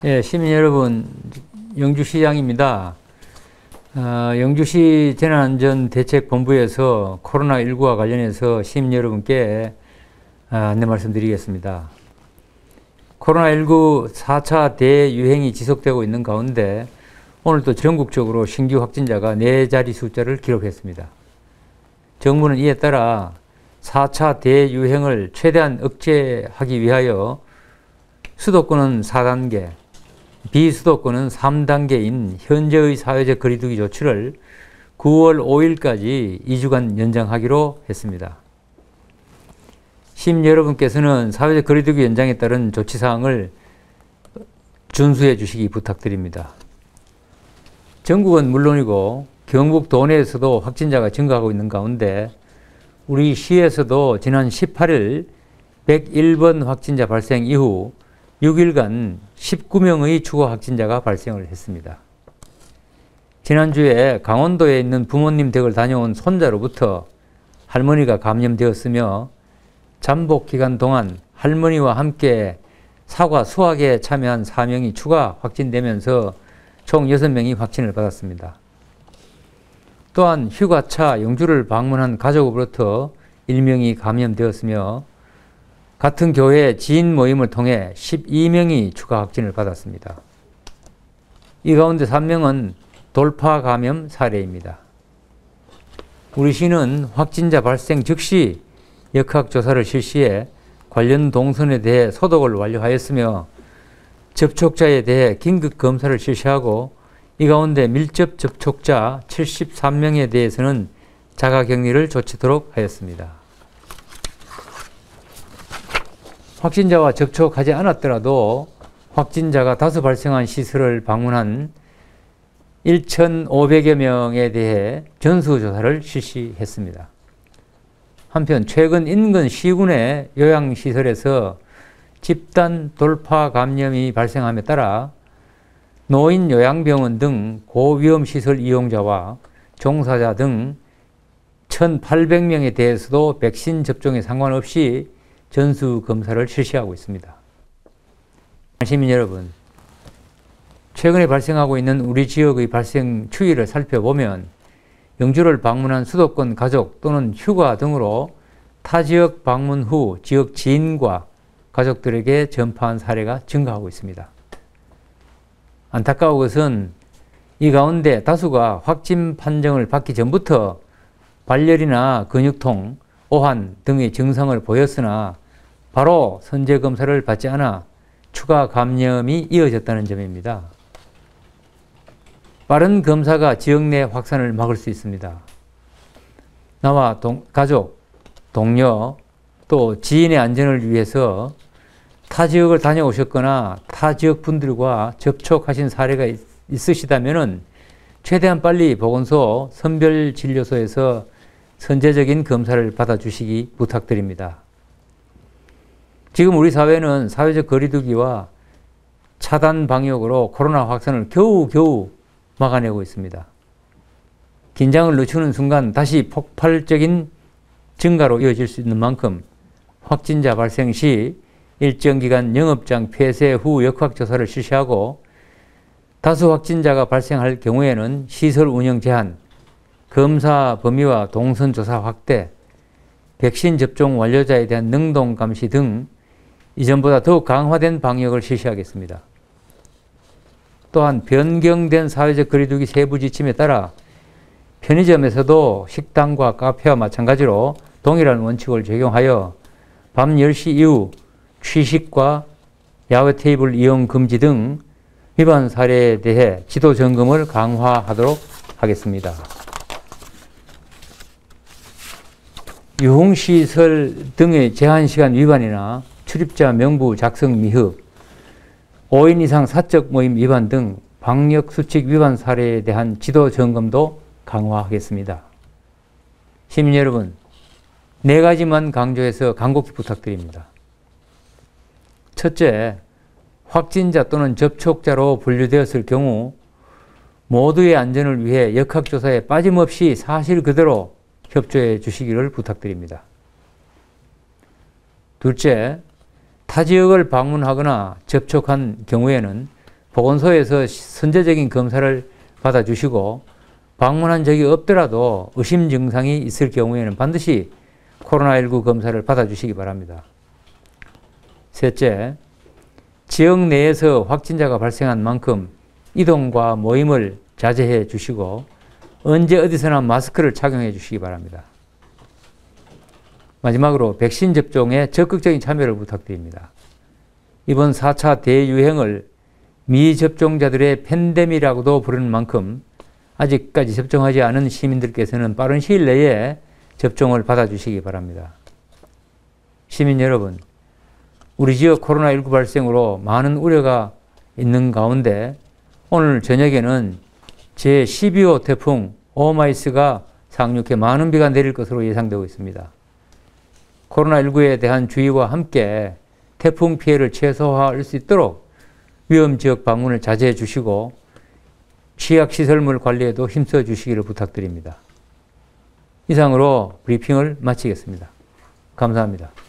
예, 시민 여러분, 영주시장입니다. 영주시 재난안전대책본부에서 코로나19와 관련해서 시민 여러분께 안내 말씀드리겠습니다. 코로나19 4차 대유행이 지속되고 있는 가운데 오늘도 전국적으로 신규 확진자가 4자리 숫자를 기록했습니다. 정부는 이에 따라 4차 대유행을 최대한 억제하기 위하여 수도권은 4단계, 비수도권은 3단계인 현재의 사회적 거리두기 조치를 9월 5일까지 2주간 연장하기로 했습니다. 시민 여러분께서는 사회적 거리두기 연장에 따른 조치사항을 준수해 주시기 부탁드립니다. 전국은 물론이고 경북 도내에서도 확진자가 증가하고 있는 가운데 우리 시에서도 지난 18일 101번 확진자 발생 이후 6일간 19명의 추가 확진자가 발생을 했습니다. 지난주에 강원도에 있는 부모님 댁을 다녀온 손자로부터 할머니가 감염되었으며 잠복 기간 동안 할머니와 함께 사과 수확에 참여한 4명이 추가 확진되면서 총 6명이 확진을 받았습니다. 또한 휴가차 영주를 방문한 가족으로부터 1명이 감염되었으며 같은 교회 지인 모임을 통해 12명이 추가 확진을 받았습니다. 이 가운데 3명은 돌파 감염 사례입니다. 우리 시는 확진자 발생 즉시 역학조사를 실시해 관련 동선에 대해 소독을 완료하였으며 접촉자에 대해 긴급 검사를 실시하고 이 가운데 밀접 접촉자 73명에 대해서는 자가격리를 조치토록 하였습니다. 확진자와 접촉하지 않았더라도 확진자가 다수 발생한 시설을 방문한 1,500여 명에 대해 전수조사를 실시했습니다. 한편 최근 인근 시군의 요양시설에서 집단 돌파 감염이 발생함에 따라 노인 요양병원 등 고위험시설 이용자와 종사자 등 1,800명에 대해서도 백신 접종에 상관없이 전수검사를 실시하고 있습니다. 시민 여러분, 최근에 발생하고 있는 우리 지역의 발생 추이를 살펴보면 영주를 방문한 수도권 가족 또는 휴가 등으로 타 지역 방문 후 지역 지인과 가족들에게 전파한 사례가 증가하고 있습니다. 안타까운 것은 이 가운데 다수가 확진 판정을 받기 전부터 발열이나 근육통, 오한 등의 증상을 보였으나 바로 선제검사를 받지 않아 추가 감염이 이어졌다는 점입니다. 빠른 검사가 지역 내 확산을 막을 수 있습니다. 나와 가족, 동료, 또 지인의 안전을 위해서 타 지역을 다녀오셨거나 타 지역 분들과 접촉하신 사례가 있으시다면 최대한 빨리 보건소, 선별진료소에서 선제적인 검사를 받아주시기 부탁드립니다. 지금 우리 사회는 사회적 거리두기와 차단 방역으로 코로나 확산을 겨우겨우 막아내고 있습니다. 긴장을 늦추는 순간 다시 폭발적인 증가로 이어질 수 있는 만큼 확진자 발생 시 일정 기간 영업장 폐쇄 후 역학조사를 실시하고 다수 확진자가 발생할 경우에는 시설 운영 제한, 검사 범위와 동선조사 확대, 백신 접종 완료자에 대한 능동 감시 등 이전보다 더욱 강화된 방역을 실시하겠습니다. 또한 변경된 사회적 거리두기 세부 지침에 따라 편의점에서도 식당과 카페와 마찬가지로 동일한 원칙을 적용하여 밤 10시 이후 취식과 야외 테이블 이용 금지 등 위반 사례에 대해 지도 점검을 강화하도록 하겠습니다. 유흥시설 등의 제한시간 위반이나 출입자 명부 작성 미흡, 5인 이상 사적 모임 위반 등 방역수칙 위반 사례에 대한 지도 점검도 강화하겠습니다. 시민 여러분, 4가지만 강조해서 간곡히 부탁드립니다. 첫째, 확진자 또는 접촉자로 분류되었을 경우 모두의 안전을 위해 역학조사에 빠짐없이 사실 그대로 협조해 주시기를 부탁드립니다. 둘째, 타 지역을 방문하거나 접촉한 경우에는 보건소에서 선제적인 검사를 받아주시고 방문한 적이 없더라도 의심 증상이 있을 경우에는 반드시 코로나19 검사를 받아주시기 바랍니다. 셋째, 지역 내에서 확진자가 발생한 만큼 이동과 모임을 자제해 주시고 언제 어디서나 마스크를 착용해 주시기 바랍니다. 마지막으로 백신 접종에 적극적인 참여를 부탁드립니다. 이번 4차 대유행을 미접종자들의 팬데믹이라고도 부르는 만큼 아직까지 접종하지 않은 시민들께서는 빠른 시일 내에 접종을 받아주시기 바랍니다. 시민 여러분, 우리 지역 코로나19 발생으로 많은 우려가 있는 가운데 오늘 저녁에는 제12호 태풍 오마이스가 상륙해 많은 비가 내릴 것으로 예상되고 있습니다. 코로나19에 대한 주의와 함께 태풍 피해를 최소화할 수 있도록 위험 지역 방문을 자제해 주시고 취약시설물 관리에도 힘써 주시기를 부탁드립니다. 이상으로 브리핑을 마치겠습니다. 감사합니다.